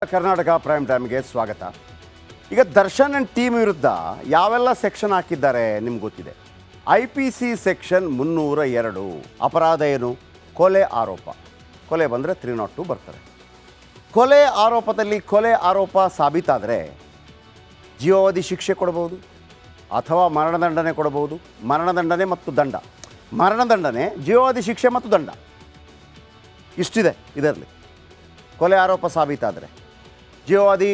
Karnataka prime ಟೈಮ್ಗೆ ಸ್ವಾಗತ. ಈಗ ದರ್ಶನ್ ಆ್ಯಂಡ್ ಟೀಮ್ ವಿರುದ್ಧ ಯಾವೆಲ್ಲ ಸೆಕ್ಷನ್ ಹಾಕಿದ್ದಾರೆ ನಿಮ್ಗೆ ಗೊತ್ತಿದೆ. IPC ಸೆಕ್ಷನ್ 302 ಅಪರಾಧ ಏನು? ಕೊಲೆ ಆರೋಪ. ಕೊಲೆ ಬಂದರೆ 302 ಬರ್ತಾರೆ. ಕೊಲೆ ಆರೋಪದಲ್ಲಿ ಕೊಲೆ ಆರೋಪ ಸಾಬೀತಾದರೆ ಜೀವಾವಧಿ ಶಿಕ್ಷೆ ಕೊಡಬಹುದು ಅಥವಾ ಮರಣದಂಡನೆ ಕೊಡಬಹುದು. ಮರಣದಂಡನೆ ಮತ್ತು ದಂಡ. ಮರಣದಂಡನೆ, ಜೀವಾವಧಿ ಶಿಕ್ಷೆ ಮತ್ತು ದಂಡ ಇಷ್ಟಿದೆ ಇದರಲ್ಲಿ. ಕೊಲೆ ಆರೋಪ ಸಾಬೀತಾದರೆ ಜೀವಾವಧಿ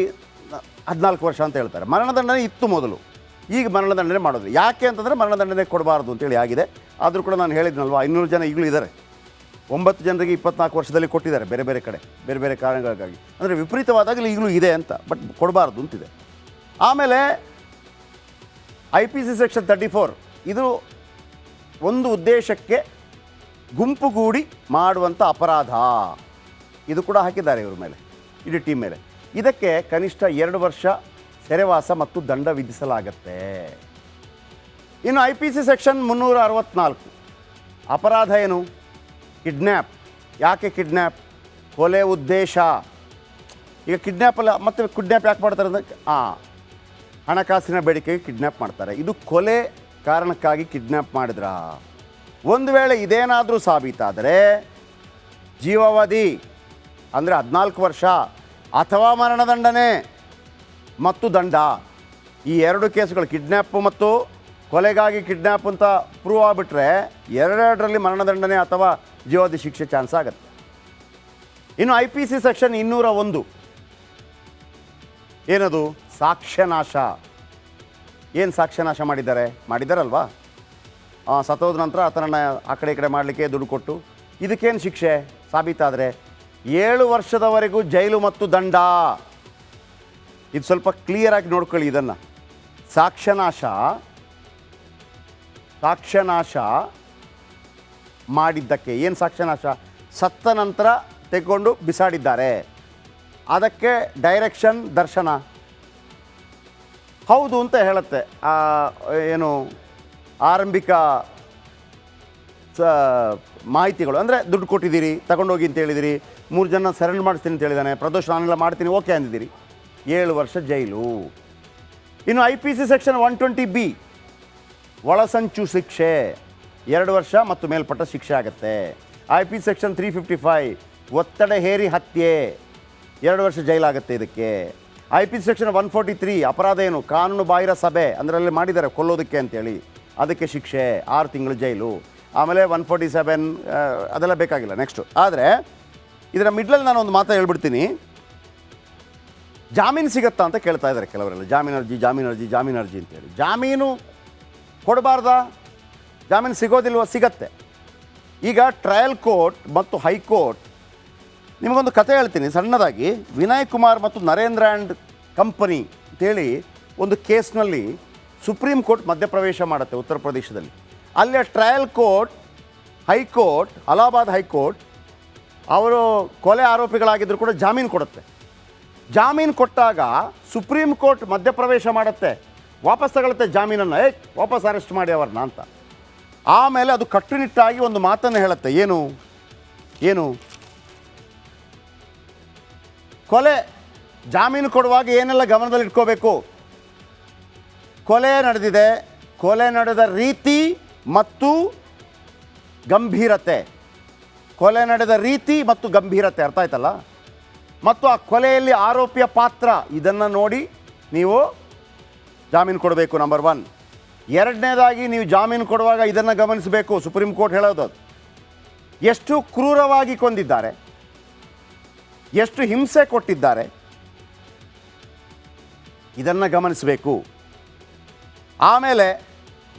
14 ವರ್ಷ ಅಂತ ಹೇಳ್ತಾರೆ. ಮರಣದಂಡನೆ ಇತ್ತು ಮೊದಲು, ಈಗ ಮರಣದಂಡನೆ ಮಾಡೋದು. ಯಾಕೆ ಅಂತಂದರೆ ಮರಣದಂಡನೆ ಕೊಡಬಾರ್ದು ಅಂತೇಳಿ ಆಗಿದೆ. ಆದರೂ ಕೂಡ ನಾನು ಹೇಳಿದ್ನಲ್ವ, 500 ಜನ ಈಗಲೂ ಇದ್ದಾರೆ. 9 ಜನರಿಗೆ 24 ವರ್ಷದಲ್ಲಿ ಕೊಟ್ಟಿದ್ದಾರೆ ಬೇರೆ ಬೇರೆ ಕಡೆ, ಬೇರೆ ಬೇರೆ ಕಾರಣಗಳಿಗಾಗಿ. ಅಂದರೆ ವಿಪರೀತವಾದಾಗಲೂ ಈಗಲೂ ಇದೆ ಅಂತ, ಬಟ್ ಕೊಡಬಾರ್ದು ಅಂತಿದೆ. ಆಮೇಲೆ IPC ಸೆಕ್ಷನ್ 34 ಇದು ಒಂದು ಉದ್ದೇಶಕ್ಕೆ ಗುಂಪುಗೂಡಿ ಮಾಡುವಂಥ ಅಪರಾಧ. ಇದು ಕೂಡ ಹಾಕಿದ್ದಾರೆ ಇವ್ರ ಮೇಲೆ, ಇಡೀ ಟೀಮ್ ಮೇಲೆ. ಇದಕ್ಕೆ ಕನಿಷ್ಠ 2 ವರ್ಷ ಸೆರೆವಾಸ ಮತ್ತು ದಂಡ ವಿಧಿಸಲಾಗತ್ತೆ. ಇನ್ನು IPC ಸೆಕ್ಷನ್ 364 ಅಪರಾಧ ಏನು? ಕಿಡ್ನ್ಯಾಪ್. ಯಾಕೆ ಕಿಡ್ನ್ಯಾಪ್? ಕೊಲೆ ಉದ್ದೇಶ. ಈಗ ಕಿಡ್ನ್ಯಾಪ್ ಅಲ್ಲ, ಮತ್ತೆ ಕಿಡ್ನ್ಯಾಪ್ ಯಾಕೆ ಮಾಡ್ತಾರೆ ಅಂದರೆ ಹಣಕಾಸಿನ ಬೇಡಿಕೆಗೆ ಕಿಡ್ನ್ಯಾಪ್ ಮಾಡ್ತಾರೆ. ಇದು ಕೊಲೆ ಕಾರಣಕ್ಕಾಗಿ ಕಿಡ್ನ್ಯಾಪ್ ಮಾಡಿದ್ರ. ಒಂದು ವೇಳೆ ಇದೇನಾದರೂ ಸಾಬೀತಾದರೆ ಜೀವಾವಧಿ ಅಂದರೆ 14 ವರ್ಷ ಅಥವಾ ಮರಣದಂಡನೆ ಮತ್ತು ದಂಡ. ಈ 2 ಕೇಸುಗಳು, ಕಿಡ್ನ್ಯಾಪ್ ಮತ್ತು ಕೊಲೆಗಾಗಿ ಕಿಡ್ನ್ಯಾಪ್ ಅಂತ ಪ್ರೂವ್ ಆಗಿಬಿಟ್ರೆ ಎರಡರಲ್ಲಿ ಮರಣದಂಡನೆ ಅಥವಾ ಜೀವಾವಧಿ ಶಿಕ್ಷೆ ಚಾನ್ಸ್ ಆಗುತ್ತೆ. ಇನ್ನು IPC ಸೆಕ್ಷನ್ 201 ಏನದು? ಸಾಕ್ಷ್ಯನಾಶ. ಏನು ಸಾಕ್ಷ್ಯನಾಶ ಮಾಡಿದ್ದಾರಲ್ವಾ? ಸತ್ತೋದ ನಂತರ ಆತನನ್ನು ಆ ಕಡೆ ಈ ಕಡೆ ಮಾಡಲಿಕ್ಕೆ ದುಡ್ಡು ಕೊಟ್ಟು. ಇದಕ್ಕೇನು ಶಿಕ್ಷೆ ಸಾಬೀತಾದರೆ? 7 ವರ್ಷದವರೆಗೂ ಜೈಲು ಮತ್ತು ದಂಡ. ಇದು ಸ್ವಲ್ಪ ಕ್ಲಿಯರಾಗಿ ನೋಡ್ಕೊಳ್ಳಿ ಇದನ್ನು. ಸಾಕ್ಷ್ಯನಾಶ ಮಾಡಿದ್ದಕ್ಕೆ ಏನು ಸಾಕ್ಷ್ಯನಾಶ? ಸತ್ತ ನಂತರ ತೆಗೆದುಕೊಂಡು ಬಿಸಾಡಿದ್ದಾರೆ, ಅದಕ್ಕೆ ಡೈರೆಕ್ಷನ್ ದರ್ಶನ ಹೌದು ಅಂತ ಹೇಳುತ್ತೆ. ಏನು ಆರಂಭಿಕ ಮಾಹಿತಿಗಳು ಅಂದರೆ ದುಡ್ಡು ಕೊಟ್ಟಿದ್ದೀರಿ, ತಗೊಂಡೋಗಿ ಅಂತ ಹೇಳಿದಿರಿ, 3 ಜನ ಸರೆಂಡರ್ ಮಾಡಿಸ್ತೀನಿ ಅಂತ ಹೇಳಿದ್ದಾನೆ, ಪ್ರದೋಷ ನಾನೆಲ್ಲ ಮಾಡ್ತೀನಿ, ಓಕೆ ಅಂದಿದ್ದೀರಿ, 7 ವರ್ಷ ಜೈಲು. ಇನ್ನು IPC ಸೆಕ್ಷನ್ 120B ಒಳಸಂಚು ಶಿಕ್ಷೆ 2 ವರ್ಷ ಮತ್ತು ಮೇಲ್ಪಟ್ಟ ಶಿಕ್ಷೆ ಆಗುತ್ತೆ. IPC ಸೆಕ್ಷನ್ 355 ಒತ್ತಡ ಹೇರಿ ಹತ್ಯೆ 2 ವರ್ಷ ಜೈಲಾಗುತ್ತೆ ಇದಕ್ಕೆ. IPC ಸೆಕ್ಷನ್ 143 ಅಪರಾಧ ಏನು? ಕಾನೂನು ಬಾಹಿರ ಸಭೆ, ಅದರಲ್ಲಿ ಮಾಡಿದ್ದಾರೆ ಕೊಲ್ಲೋದಕ್ಕೆ ಅಂತೇಳಿ, ಅದಕ್ಕೆ ಶಿಕ್ಷೆ 6 ತಿಂಗಳು ಜೈಲು. ಆಮೇಲೆ 147 ಅದೆಲ್ಲ ಬೇಕಾಗಿಲ್ಲ ನೆಕ್ಸ್ಟು. ಆದರೆ ಇದರ ಮಿಡ್ಲಲ್ಲಿ ನಾನು ಒಂದು ಮಾತು ಹೇಳ್ಬಿಡ್ತೀನಿ. ಜಾಮೀನು ಸಿಗತ್ತಾ ಅಂತ ಕೇಳ್ತಾ ಇದ್ದಾರೆ ಕೆಲವರೆಲ್ಲ. ಜಾಮೀನು ಅರ್ಜಿ ಅಂತೇಳಿ. ಜಾಮೀನು ಕೊಡಬಾರ್ದಾ? ಜಾಮೀನು ಸಿಗೋದಿಲ್ವ? ಸಿಗತ್ತೆ. ಈಗ ಟ್ರಯಲ್ ಕೋರ್ಟ್ ಮತ್ತು ಹೈಕೋರ್ಟ್, ನಿಮಗೊಂದು ಕತೆ ಹೇಳ್ತೀನಿ ಸಣ್ಣದಾಗಿ. ವಿನಯ್ ಕುಮಾರ್ ಮತ್ತು ನರೇಂದ್ರ ಆ್ಯಂಡ್ ಕಂಪನಿ ಅಂತೇಳಿ ಒಂದು ಕೇಸ್ನಲ್ಲಿ ಸುಪ್ರೀಂ ಕೋರ್ಟ್ ಮಧ್ಯಪ್ರವೇಶ ಮಾಡುತ್ತೆ ಉತ್ತರ ಪ್ರದೇಶದಲ್ಲಿ. ಅಲ್ಲೇ trial court, high court, Allahabad high court ಅವರು ಕೊಲೆ ಆರೋಪಿಗಳಾಗಿದ್ದರೂ ಕೂಡ ಜಾಮೀನು ಕೊಡುತ್ತೆ. ಜಾಮೀನು ಕೊಟ್ಟಾಗ ಸುಪ್ರೀಂ ಕೋರ್ಟ್ ಮಧ್ಯಪ್ರವೇಶ ಮಾಡುತ್ತೆ, ವಾಪಸ್ ತಗೊಳುತ್ತೆ ಜಾಮೀನನ್ನು. ವಾಪಸ್ ಅರೆಸ್ಟ್ ಮಾಡಿ ಅವ್ರನ್ನ ಅಂತ. ಆಮೇಲೆ ಅದು ಕಟ್ಟುನಿಟ್ಟಾಗಿ ಒಂದು ಮಾತನ್ನು ಹೇಳುತ್ತೆ. ಏನು ಕೊಲೆ ಜಾಮೀನು ಕೊಡುವಾಗ ಏನೆಲ್ಲ ಗಮನದಲ್ಲಿ ಇಟ್ಕೋಬೇಕು? ಕೊಲೆ ನಡೆದಿದೆ, ಕೊಲೆ ನಡೆದ ರೀತಿ ಮತ್ತು ಗಂಭೀರತೆ. ಕೊಲೆ ನಡೆದ ರೀತಿ ಮತ್ತು ಗಂಭೀರತೆ ಅರ್ಥ ಆಯ್ತಲ್ಲ? ಮತ್ತು ಆ ಕೊಲೆಯಲ್ಲಿ ಆರೋಪಿಯ ಪಾತ್ರ, ಇದನ್ನು ನೋಡಿ ನೀವು ಜಾಮೀನು ಕೊಡಬೇಕು. ನಂಬರ್ 1. ಎರಡನೇದಾಗಿ ನೀವು ಜಾಮೀನು ಕೊಡುವಾಗ ಇದನ್ನು ಗಮನಿಸಬೇಕು. ಸುಪ್ರೀಂ ಕೋರ್ಟ್ ಹೇಳೋದು ಅದು. ಎಷ್ಟು ಕ್ರೂರವಾಗಿ ಕೊಂದಿದ್ದಾರೆ, ಎಷ್ಟು ಹಿಂಸೆ ಕೊಟ್ಟಿದ್ದಾರೆ, ಇದನ್ನು ಗಮನಿಸಬೇಕು. ಆಮೇಲೆ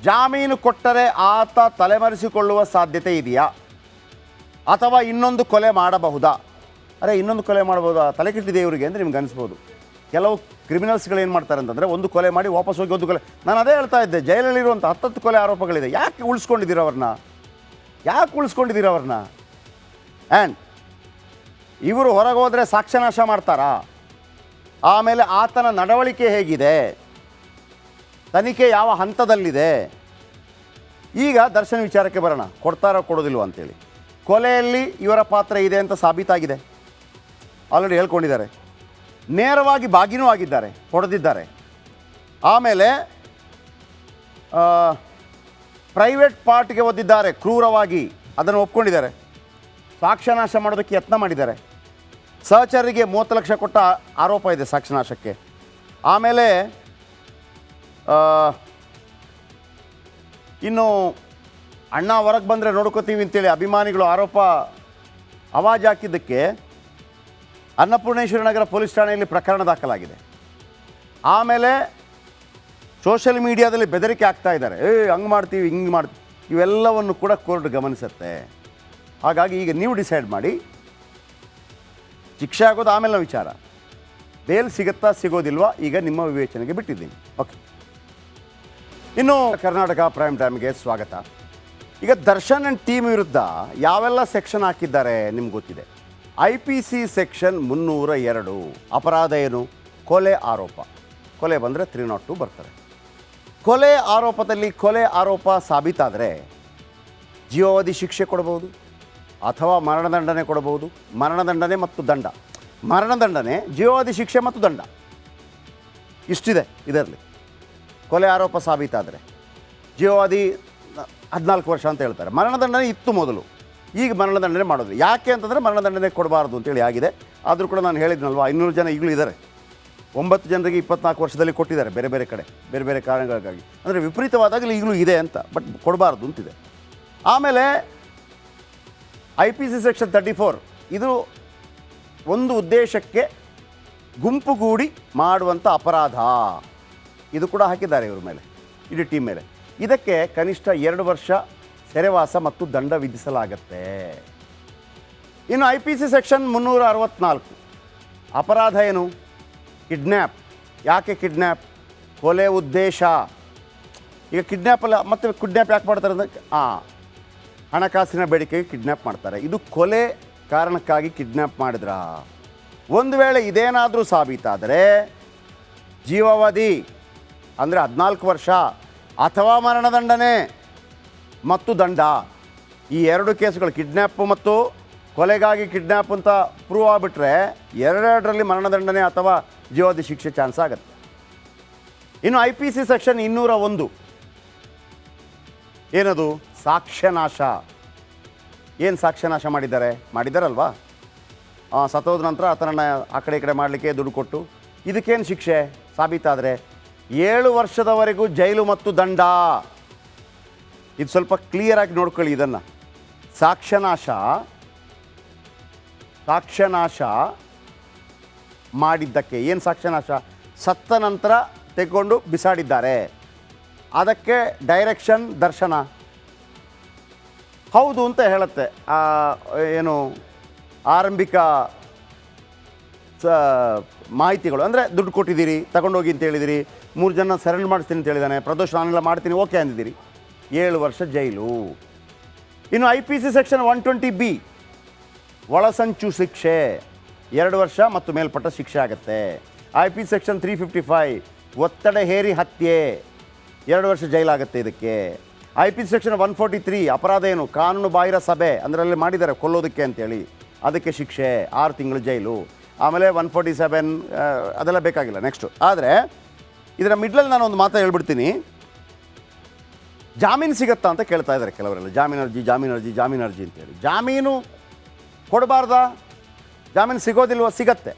ಜಾಮೀನು ಕೊಟ್ಟರೆ ಆತ ತಲೆಮರೆಸಿಕೊಳ್ಳುವ ಸಾಧ್ಯತೆ ಇದೆಯಾ ಅಥವಾ ಇನ್ನೊಂದು ಕೊಲೆ ಮಾಡಬಹುದಾ? ಇನ್ನೊಂದು ಕೊಲೆ ಮಾಡಬಹುದಾ? ತಲೆ ಕೆಟ್ಟಿದೆ ಇವರಿಗೆ ಅಂದರೆ ನಿಮ್ಗೆ ಅನಿಸ್ಬೋದು. ಕೆಲವು ಕ್ರಿಮಿನಲ್ಸ್ಗಳು ಏನು ಮಾಡ್ತಾರೆ ಅಂತಂದರೆ, ಒಂದು ಕೊಲೆ ಮಾಡಿ ವಾಪಸ್ ಹೋಗಿ ಒಂದು ಕೊಲೆ. ನಾನು ಅದೇ ಹೇಳ್ತಾ ಇದ್ದೆ, ಜೈಲಲ್ಲಿರುವಂಥ 10 ಕೊಲೆ ಆರೋಪಗಳಿದೆ. ಯಾಕೆ ಉಳಿಸ್ಕೊಂಡಿದ್ದೀರ ಅವ್ರನ್ನ? ಆ್ಯಂಡ್ ಇವರು ಹೊರಗೆ ಹೋದರೆ ಸಾಕ್ಷ್ಯನಾಶ ಮಾಡ್ತಾರಾ? ಆಮೇಲೆ ಆತನ ನಡವಳಿಕೆ ಹೇಗಿದೆ, ತನಿಖೆ ಯಾವ ಹಂತದಲ್ಲಿದೆ? ಈಗ ದರ್ಶನ್ ವಿಚಾರಕ್ಕೆ ಬರೋಣ. ಕೊಡ್ತಾರೋ ಕೊಡೋದಿಲ್ವ ಅಂತೇಳಿ. ಕೊಲೆಯಲ್ಲಿ ಇವರ ಪಾತ್ರ ಇದೆ ಅಂತ ಸಾಬೀತಾಗಿದೆ, ಆಲ್ರೆಡಿ ಹೇಳ್ಕೊಂಡಿದ್ದಾರೆ. ನೇರವಾಗಿ ಬಾಗಿನೂ ಆಗಿದ್ದಾರೆ, ಹೊಡೆದಿದ್ದಾರೆ. ಆಮೇಲೆ ಪ್ರೈವೇಟ್ ಪಾರ್ಟ್ಗೆ ಒದ್ದಿದ್ದಾರೆ ಕ್ರೂರವಾಗಿ, ಅದನ್ನು ಒಪ್ಕೊಂಡಿದ್ದಾರೆ. ಸಾಕ್ಷ್ಯನಾಶ ಮಾಡೋದಕ್ಕೆ ಯತ್ನ ಮಾಡಿದ್ದಾರೆ. ಸಹಚರರಿಗೆ 30 ಲಕ್ಷ ಕೊಟ್ಟ ಆರೋಪ ಇದೆ ಸಾಕ್ಷ್ಯನಾಶಕ್ಕೆ. ಆಮೇಲೆ ಇನ್ನು ಅಣ್ಣ ಹೊರಗೆ ಬಂದರೆ ನೋಡ್ಕೋತೀವಿ ಅಂತೇಳಿ ಅಭಿಮಾನಿಗಳು ಆರೋಪ ಆವಾಜ್ ಹಾಕಿದ್ದಕ್ಕೆ ಅನ್ನಪೂರ್ಣೇಶ್ವರಿ ನಗರ ಪೊಲೀಸ್ ಠಾಣೆಯಲ್ಲಿ ಪ್ರಕರಣ ದಾಖಲಾಗಿದೆ. ಆಮೇಲೆ ಸೋಷಿಯಲ್ ಮೀಡಿಯಾದಲ್ಲಿ ಬೆದರಿಕೆ ಆಗ್ತಾ ಇದ್ದಾರೆ, ಹಂಗೆ ಮಾಡ್ತೀವಿ ಹಿಂಗೆ ಮಾಡ್ತೀವಿ, ಇವೆಲ್ಲವನ್ನು ಕೂಡ ಕೋರ್ಟ್ ಗಮನಿಸುತ್ತೆ. ಹಾಗಾಗಿ ಈಗ ನೀವು ಡಿಸೈಡ್ ಮಾಡಿ, ಶಿಕ್ಷೆ ಆಗೋದು ಆಮೇಲೆ ವಿಚಾರ, ಬೇಲ್ ಸಿಗುತ್ತಾ ಸಿಗೋದಿಲ್ವಾ ಈಗ ನಿಮ್ಮ ವಿವೇಚನೆಗೆ ಬಿಟ್ಟಿದ್ದೀನಿ. ಓಕೆ, ಇನ್ನು ಕರ್ನಾಟಕ ಪ್ರೈಮ್ ಟೈಮ್ಗೆ ಸ್ವಾಗತ. ಈಗ ದರ್ಶನ್ ಆ್ಯಂಡ್ ಟೀಮ್ ವಿರುದ್ಧ ಯಾವೆಲ್ಲ ಸೆಕ್ಷನ್ ಹಾಕಿದ್ದಾರೆ ನಿಮ್ಗೆ ಗೊತ್ತಿದೆ. IPC ಸೆಕ್ಷನ್ 302 ಅಪರಾಧ ಏನು? ಕೊಲೆ ಆರೋಪ. ಕೊಲೆ ಬಂದರೆ 302 ಬರ್ತಾರೆ. ಕೊಲೆ ಆರೋಪದಲ್ಲಿ ಕೊಲೆ ಆರೋಪ ಸಾಬೀತಾದರೆ ಜೀವಾವಧಿ ಶಿಕ್ಷೆ ಕೊಡಬಹುದು ಅಥವಾ ಮರಣದಂಡನೆ ಕೊಡಬಹುದು. ಮರಣದಂಡನೆ ಮತ್ತು ದಂಡ. ಮರಣದಂಡನೆ, ಜೀವಾವಧಿ ಶಿಕ್ಷೆ ಮತ್ತು ದಂಡ ಇಷ್ಟಿದೆ ಇದರಲ್ಲಿ. ಕೊಲೆ ಆರೋಪ ಸಾಬೀತಾದರೆ ಜೀವಾವಧಿ 14 ವರ್ಷ ಅಂತ ಹೇಳ್ತಾರೆ. ಮರಣದಂಡನೆ ಇತ್ತು ಮೊದಲು, ಈಗ ಮರಣದಂಡನೆ ಮಾಡೋದು. ಯಾಕೆ ಅಂತಂದರೆ ಮರಣದಂಡನೆ ಕೊಡಬಾರ್ದು ಅಂತೇಳಿ ಆಗಿದೆ. ಆದರೂ ಕೂಡ ನಾನು ಹೇಳಿದ್ನಲ್ವ, 500 ಜನ ಈಗಲೂ ಇದ್ದಾರೆ. 9 ಜನರಿಗೆ 24 ವರ್ಷದಲ್ಲಿ ಕೊಟ್ಟಿದ್ದಾರೆ ಬೇರೆ ಬೇರೆ ಕಡೆ, ಬೇರೆ ಬೇರೆ ಕಾರಣಗಳಿಗಾಗಿ. ಅಂದರೆ ವಿಪರೀತವಾದಾಗಲೂ ಈಗಲೂ ಇದೆ ಅಂತ, ಬಟ್ ಕೊಡಬಾರ್ದು ಅಂತಿದೆ. ಆಮೇಲೆ IPC ಸೆಕ್ಷನ್ 34 ಇದು ಒಂದು ಉದ್ದೇಶಕ್ಕೆ ಗುಂಪುಗೂಡಿ ಮಾಡುವಂಥ ಅಪರಾಧ. ಇದು ಕೂಡ ಹಾಕಿದ್ದಾರೆ ಇವ್ರ ಮೇಲೆ, ಇಡೀ ಟೀಮ್ ಮೇಲೆ. ಇದಕ್ಕೆ ಕನಿಷ್ಠ 2 ವರ್ಷ ಸೆರೆವಾಸ ಮತ್ತು ದಂಡ ವಿಧಿಸಲಾಗತ್ತೆ. ಇನ್ನು IPC ಸೆಕ್ಷನ್ 364 ಅಪರಾಧ ಏನು? ಕಿಡ್ನ್ಯಾಪ್. ಯಾಕೆ ಕಿಡ್ನ್ಯಾಪ್? ಕೊಲೆ ಉದ್ದೇಶ. ಈಗ ಕಿಡ್ನ್ಯಾಪ್ ಅಲ್ಲ, ಮತ್ತೆ ಕಿಡ್ನ್ಯಾಪ್ ಯಾಕೆ ಮಾಡ್ತಾರೆ ಅಂದರೆ ಹಣಕಾಸಿನ ಬೇಡಿಕೆಗೆ ಕಿಡ್ನ್ಯಾಪ್ ಮಾಡ್ತಾರೆ. ಇದು ಕೊಲೆ ಕಾರಣಕ್ಕಾಗಿ ಕಿಡ್ನ್ಯಾಪ್ ಮಾಡಿದ್ರ. ಒಂದು ವೇಳೆ ಇದೇನಾದರೂ ಸಾಬೀತಾದರೆ ಜೀವಾವಧಿ ಅಂದರೆ 14 ವರ್ಷ ಅಥವಾ ಮರಣದಂಡನೆ ಮತ್ತು ದಂಡ. ಈ 2 ಕೇಸುಗಳು, ಕಿಡ್ನ್ಯಾಪ್ ಮತ್ತು ಕೊಲೆಗಾಗಿ ಕಿಡ್ನ್ಯಾಪ್ ಅಂತ ಪ್ರೂವ್ ಆಗಿಬಿಟ್ರೆ ಎರಡರಲ್ಲಿ ಮರಣದಂಡನೆ ಅಥವಾ ಜೀವಾವಧಿ ಶಿಕ್ಷೆ ಚಾನ್ಸ್ ಆಗುತ್ತೆ. ಇನ್ನು IPC ಸೆಕ್ಷನ್ 201 ಏನದು? ಸಾಕ್ಷ್ಯನಾಶ. ಏನು ಸಾಕ್ಷ್ಯನಾಶ ಮಾಡಿದ್ದಾರಲ್ವಾ? ಸತ್ತೋದ ನಂತರ ಆತನನ್ನು ಆ ಕಡೆ ಈ ಕಡೆ ಮಾಡಲಿಕ್ಕೆ ದುಡ್ಡು ಕೊಟ್ಟು. ಇದಕ್ಕೇನು ಶಿಕ್ಷೆ ಸಾಬೀತಾದರೆ 7 ವರ್ಷದವರೆಗೂ ಜೈಲು ಮತ್ತು ದಂಡ. ಇದು ಸ್ವಲ್ಪ ಕ್ಲಿಯರಾಗಿ ನೋಡ್ಕೊಳ್ಳಿ ಇದನ್ನು. ಸಾಕ್ಷ್ಯನಾಶ ಮಾಡಿದ್ದಕ್ಕೆ ಏನು ಸಾಕ್ಷ್ಯನಾಶ? ಸತ್ತ ನಂತರ ತೆಗೆದುಕೊಂಡು ಬಿಸಾಡಿದ್ದಾರೆ, ಅದಕ್ಕೆ ಡೈರೆಕ್ಷನ್ ದರ್ಶನ ಹೌದು ಅಂತ ಹೇಳುತ್ತೆ. ಏನು ಆರಂಭಿಕ ಮಾಹಿತಿಗಳು ಅಂದರೆ ದುಡ್ಡು ಕೊಟ್ಟಿದ್ದೀರಿ, ತಗೊಂಡೋಗಿ ಅಂತ ಹೇಳಿದಿರಿ, 3 ಜನ ಸರೆಂಡರ್ ಮಾಡಿಸ್ತೀನಿ ಅಂತ ಹೇಳಿದ್ದಾನೆ, ಪ್ರದೋಷ ನಾನೆಲ್ಲ ಮಾಡ್ತೀನಿ ಓಕೆ ಅಂದಿದ್ದೀರಿ, 7 ವರ್ಷ ಜೈಲು. ಇನ್ನು IPC ಸೆಕ್ಷನ್ 120B ಒಳಸಂಚು ಶಿಕ್ಷೆ 2 ವರ್ಷ ಮತ್ತು ಮೇಲ್ಪಟ್ಟ ಶಿಕ್ಷೆ ಆಗುತ್ತೆ. IPC ಸೆಕ್ಷನ್ 355 ಒತ್ತಡ ಹೇರಿ ಹತ್ಯೆ 2 ವರ್ಷ ಜೈಲಾಗುತ್ತೆ ಇದಕ್ಕೆ. IPC ಸೆಕ್ಷನ್ 143 ಅಪರಾಧ ಏನು? ಕಾನೂನು ಬಾಹಿರ ಸಭೆ, ಅಂದರೆ ಅಲ್ಲಿ ಮಾಡಿದ್ದಾರೆ ಕೊಲ್ಲೋದಕ್ಕೆ ಅಂತೇಳಿ, ಅದಕ್ಕೆ ಶಿಕ್ಷೆ 6 ತಿಂಗಳು ಜೈಲು. ಆಮೇಲೆ 147 ಅದೆಲ್ಲ ಬೇಕಾಗಿಲ್ಲ ನೆಕ್ಸ್ಟು. ಆದರೆ ಇದರ ಮಿಡ್ಲಲ್ಲಿ ನಾನು ಒಂದು ಮಾತು ಹೇಳ್ಬಿಡ್ತೀನಿ. ಜಾಮೀನು ಸಿಗುತ್ತಾ ಅಂತ ಕೇಳ್ತಾ ಇದ್ದಾರೆ ಕೆಲವರೆಲ್ಲ. ಜಾಮೀನು ಅರ್ಜಿ ಅಂತೇಳಿ. ಜಾಮೀನು ಕೊಡಬಾರ್ದಾ? ಜಾಮೀನು ಸಿಗೋದಿಲ್ವ? ಸಿಗತ್ತೆ.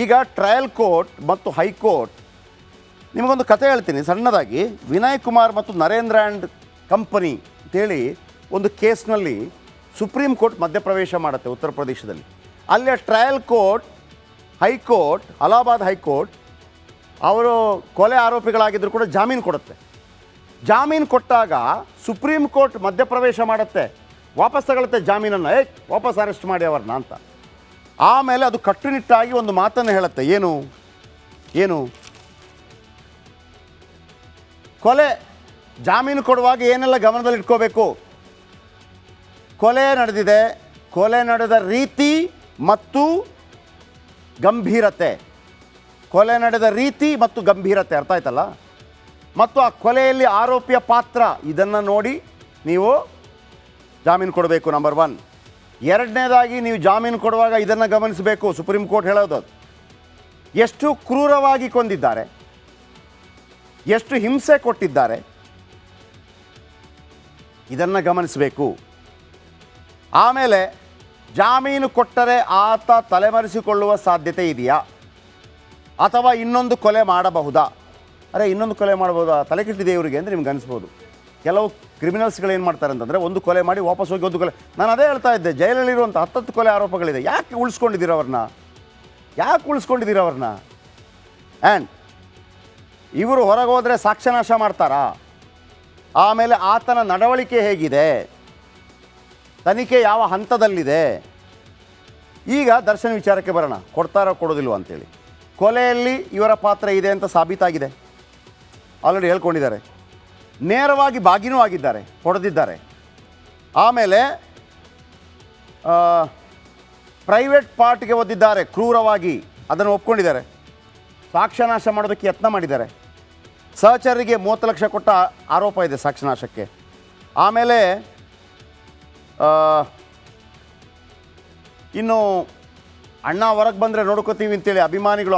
ಈಗ ಟ್ರಯಲ್ ಕೋರ್ಟ್ ಮತ್ತು ಹೈಕೋರ್ಟ್, ನಿಮಗೊಂದು ಕತೆ ಹೇಳ್ತೀನಿ ಸಣ್ಣದಾಗಿ. ವಿನಯ್ ಕುಮಾರ್ ಮತ್ತು ನರೇಂದ್ರ ಆ್ಯಂಡ್ ಕಂಪನಿ ಅಂತೇಳಿ ಒಂದು ಕೇಸ್ನಲ್ಲಿ ಸುಪ್ರೀಂ ಕೋರ್ಟ್ ಮಧ್ಯಪ್ರವೇಶ ಮಾಡುತ್ತೆ ಉತ್ತರ ಪ್ರದೇಶದಲ್ಲಿ. ಅಲ್ಲೇ trial court, high court, Allahabad high court ಅವರು ಕೊಲೆ ಆರೋಪಿಗಳಾಗಿದ್ದರೂ ಕೂಡ ಜಾಮೀನು ಕೊಡುತ್ತೆ. ಜಾಮೀನು ಕೊಟ್ಟಾಗ ಸುಪ್ರೀಂ ಕೋರ್ಟ್ ಮಧ್ಯಪ್ರವೇಶ ಮಾಡುತ್ತೆ, ವಾಪಸ್ ತಗೊಳುತ್ತೆ ಜಾಮೀನನ್ನು, ವಾಪಸ್ ಅರೆಸ್ಟ್ ಮಾಡಿ ಅವ್ರನ್ನ ಅಂತ. ಆಮೇಲೆ ಅದು ಕಟ್ಟುನಿಟ್ಟಾಗಿ ಒಂದು ಮಾತನ್ನು ಹೇಳುತ್ತೆ. ಏನು ಕೊಲೆ ಜಾಮೀನು ಕೊಡುವಾಗ ಏನೆಲ್ಲ ಗಮನದಲ್ಲಿ ಇಟ್ಕೋಬೇಕು? ಕೊಲೆ ನಡೆದಿದೆ, ಕೊಲೆ ನಡೆದ ರೀತಿ ಮತ್ತು ಗಂಭೀರತೆ. ಕೊಲೆ ನಡೆದ ರೀತಿ ಮತ್ತು ಗಂಭೀರತೆ ಅರ್ಥ ಆಯ್ತಲ್ಲ? ಮತ್ತು ಆ ಕೊಲೆಯಲ್ಲಿ ಆರೋಪಿಯ ಪಾತ್ರ, ಇದನ್ನು ನೋಡಿ ನೀವು ಜಾಮೀನು ಕೊಡಬೇಕು. ನಂಬರ್ 1. ಎರಡನೇದಾಗಿ ನೀವು ಜಾಮೀನು ಕೊಡುವಾಗ ಇದನ್ನು ಗಮನಿಸಬೇಕು. ಸುಪ್ರೀಂ ಕೋರ್ಟ್ ಹೇಳೋದು ಅದು. ಎಷ್ಟು ಕ್ರೂರವಾಗಿ ಕೊಂದಿದ್ದಾರೆ, ಎಷ್ಟು ಹಿಂಸೆ ಕೊಟ್ಟಿದ್ದಾರೆ, ಇದನ್ನು ಗಮನಿಸಬೇಕು. ಆಮೇಲೆ ಜಾಮೀನು ಕೊಟ್ಟರೆ ಆತ ತಲೆಮರೆಸಿಕೊಳ್ಳುವ ಸಾಧ್ಯತೆ ಇದೆಯಾ, ಅಥವಾ ಇನ್ನೊಂದು ಕೊಲೆ ಮಾಡಬಹುದಾ? ಅರೆ, ಇನ್ನೊಂದು ಕೊಲೆ ಮಾಡಬಹುದಾ? ತಲೆ ಕೆಟ್ಟಿದೆ ಇವರಿಗೆ ಅಂದರೆ ನಿಮ್ಗೆ ಅನಿಸ್ಬೋದು. ಕೆಲವು ಕ್ರಿಮಿನಲ್ಸ್ಗಳು ಏನು ಮಾಡ್ತಾರೆ ಅಂತಂದರೆ, ಒಂದು ಕೊಲೆ ಮಾಡಿ ವಾಪಸ್ ಹೋಗಿ ಒಂದು ಕೊಲೆ. ನಾನು ಅದೇ ಹೇಳ್ತಾ ಇದ್ದೆ, ಜೈಲಲ್ಲಿರುವಂಥ 10 ಕೊಲೆ ಆರೋಪಗಳಿದೆ. ಯಾಕೆ ಉಳಿಸ್ಕೊಂಡಿದ್ದೀರ ಅವ್ರನ್ನ? ಆ್ಯಂಡ್ ಇವರು ಹೊರಗೆ ಹೋದರೆ ಸಾಕ್ಷ್ಯನಾಶ ಮಾಡ್ತಾರಾ? ಆಮೇಲೆ ಆತನ ನಡವಳಿಕೆ ಹೇಗಿದೆ, ತನಿಖೆ ಯಾವ ಹಂತದಲ್ಲಿದೆ? ಈಗ ದರ್ಶನ್ ವಿಚಾರಕ್ಕೆ ಬರೋಣ. ಕೊಡ್ತಾರೋ ಕೊಡೋದಿಲ್ವ ಅಂತೇಳಿ. ಕೊಲೆಯಲ್ಲಿ ಇವರ ಪಾತ್ರ ಇದೆ ಅಂತ ಸಾಬೀತಾಗಿದೆ, ಆಲ್ರೆಡಿ ಹೇಳ್ಕೊಂಡಿದ್ದಾರೆ. ನೇರವಾಗಿ ಬಾಗಿನೂ ಆಗಿದ್ದಾರೆ, ಹೊಡೆದಿದ್ದಾರೆ. ಆಮೇಲೆ ಪ್ರೈವೇಟ್ ಪಾರ್ಟ್ಗೆ ಒದ್ದಿದ್ದಾರೆ ಕ್ರೂರವಾಗಿ, ಅದನ್ನು ಒಪ್ಕೊಂಡಿದ್ದಾರೆ. ಸಾಕ್ಷ್ಯನಾಶ ಮಾಡೋದಕ್ಕೆ ಯತ್ನ ಮಾಡಿದ್ದಾರೆ. ಸಹಚರರಿಗೆ 30 ಲಕ್ಷ ಕೊಟ್ಟ ಆರೋಪ ಇದೆ ಸಾಕ್ಷ್ಯನಾಶಕ್ಕೆ. ಆಮೇಲೆ ಇನ್ನು ಅಣ್ಣ ಹೊರಗೆ ಬಂದರೆ ನೋಡ್ಕೋತೀವಿ ಅಂತೇಳಿ ಅಭಿಮಾನಿಗಳು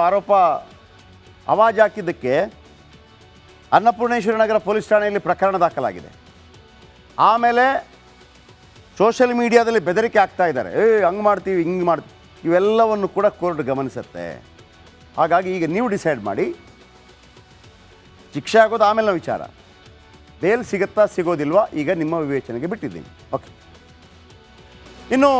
ಆವಾಜ್ ಹಾಕಿದ್ದಕ್ಕೆ ಅನ್ನಪೂರ್ಣೇಶ್ವರಿ ನಗರ ಪೊಲೀಸ್ ಠಾಣೆಯಲ್ಲಿ ಪ್ರಕರಣ ದಾಖಲಾಗಿದೆ. ಆಮೇಲೆ ಸೋಷಿಯಲ್ ಮೀಡಿಯಾದಲ್ಲಿ ಬೆದರಿಕೆ ಆಗ್ತಾ ಇದ್ದಾರೆ, ಹಂಗೆ ಮಾಡ್ತೀವಿ, ಹಿಂಗೆ ಮಾಡ್ತೀವಿ. ಇವೆಲ್ಲವನ್ನು ಕೂಡ ಕೋರ್ಟ್ ಗಮನಿಸುತ್ತೆ. ಹಾಗಾಗಿ ಈಗ ನೀವು ಡಿಸೈಡ್ ಮಾಡಿ, ಶಿಕ್ಷೆ ಆಗೋದು ಆಮೇಲೆ ವಿಚಾರ. ಬೇಲ್ ಸಿಗುತ್ತಾ ಸಿಗೋದಿಲ್ವಾ ಈಗ ನಿಮ್ಮ ವಿವೇಚನೆಗೆ ಬಿಟ್ಟಿದ್ದೀನಿ. ಓಕೆ. ಇನ್ನು